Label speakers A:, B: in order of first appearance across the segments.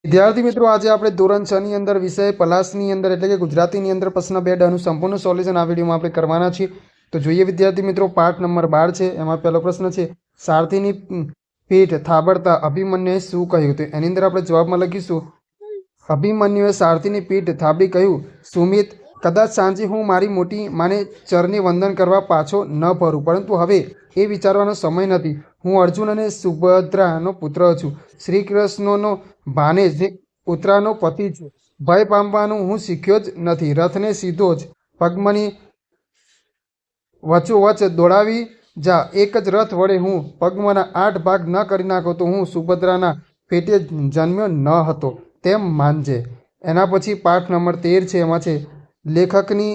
A: વિદ્યાર્થી મિત્રો, આજે આપણે ધોરણ 6 ની અંદર વિષય પલાસની અંદર એટલે કે ગુજરાતીની અંદર પ્રશ્ન 2 નું સંપૂર્ણ સોલ્યુશન આ વિડીયોમાં આપણે કરવાના છીએ. તો જોઈએ વિદ્યાર્થી મિત્રો, પાઠ નંબર 12 છે. એમાં પહેલો પ્રશ્ન છે, સારથીની પીઠ થાબડતા અભિમન્યુએ શું કહ્યું? તો એની અંદર આપણે જવાબમાં લખીશું, અભિમન્યુએ સારથીની પીઠ થાબડી કહ્યું, સુમિત, કદાચ સાંજે હું મારી મોટી માને ચરણી વંદન કરવા પાછો ન ફરું, પરંતુ હવે એ વિચારવાનો સમય નથી. હું અર્જુન અને સુભદ્રાનો પુત્ર છું, શ્રી કૃષ્ણનો ભાણેજ ને ઉત્તરાનો પતિ છું. ભય પામવાનું હું શીખ્યો જ નથી. રથને સીધો જ પગમની વચ્ચોવચ્ચ દોડાવી જા. એક જ રથ વડે હું પગમના 8 ભાગ ન કરી નાખો તો હું સુભદ્રાના પેટે જન્મ્યો ન હતો તેમ માનજે. એના પછી પાઠ નંબર 13 છે. એમાં છે, લેખકની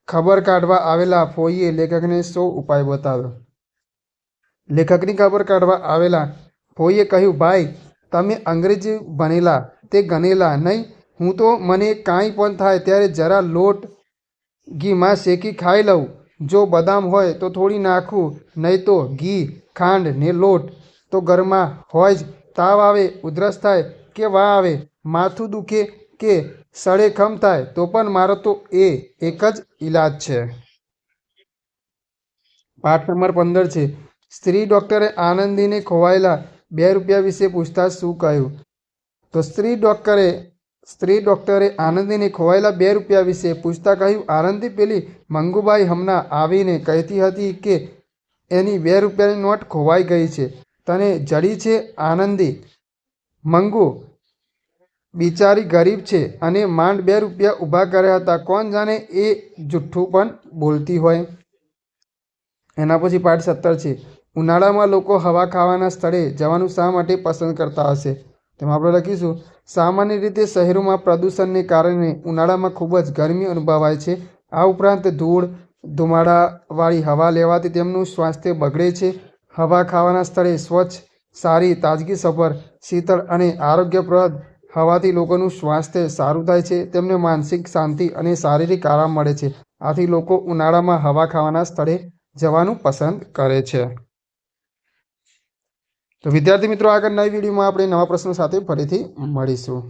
A: ખબર કાઢવા આવેલા ફોઈએ લેખકને શો ઉપાય બતાવ્યો? લેખકની ખબર કાઢવા આવેલા ફોઈએ કહ્યું, ભાઈ, તમે અંગ્રેજી ભણેલા તે ગણેલા નહીં. હું તો મને કાંઈ પણ થાય ત્યારે જરા લોટ ઘીમાં શેકી ખાઈ લઉં. જો બદામ હોય તો થોડી નાખું, નહીં તો ઘી, ખાંડ ને લોટ તો ઘરમાં હોય જ. તાવ આવે, ઉધરસ થાય કે વા આવે, માથું દુખે કે સળેખમ થાય તો પણ મારો તો એ એક જ ઈલાજ છે. પાઠ નંબર 15 છે, સ્ત્રી ડૉક્ટરે આનંદીને ખોવાયેલા 2 રૂપિયા વિશે પૂછતા શું કહ્યું? તો સ્ત્રી ડૉક્ટરે આનંદીને ખોવાયેલા 2 રૂપિયા વિશે પૂછતા કહ્યું, આનંદી, પેલી મંગુબાઈ હમણાં આવીને કહેતી હતી કે એની 2 રૂપિયાની નોટ ખોવાઈ ગઈ છે. તને જડી છે? આનંદી, મંગુ બિચારી ગરીબ છે અને માંડ 2 રૂપિયા ઊભા કર્યા હતા. કોણ જાણે એ જુઠ્ઠું પણ બોલતી હોય. એના પછી પાઠ 17 છે, ઉનાળામાં લોકો હવા ખાવાના સ્થળે જવાનું શા માટે પસંદ કરતા હશે? તેમાં આપણે લખીશું, સામાન્ય રીતે શહેરોમાં પ્રદૂષણને કારણે ઉનાળામાં ખૂબ જ ગરમી અનુભવાય છે. આ ઉપરાંત ધૂળ ધુમાડાવાળી હવા લેવાથી તેમનું સ્વાસ્થ્ય બગડે છે. હવા ખાવાના સ્થળે સ્વચ્છ, સારી, તાજગીસભર, શીતળ અને આરોગ્યપ્રદ હવાથી લોકોનું સ્વાસ્થ્ય સારું થાય છે. તેમને માનસિક શાંતિ અને શારીરિક આરામ મળે છે. આથી લોકો ઉનાળામાં હવા ખાવાના સ્થળે જવાનું પસંદ કરે છે. તો વિદ્યાર્થી મિત્રો, આગળ નવી વિડીયોમાં આપણે નવા પ્રશ્નો સાથે ફરીથી મળીશું.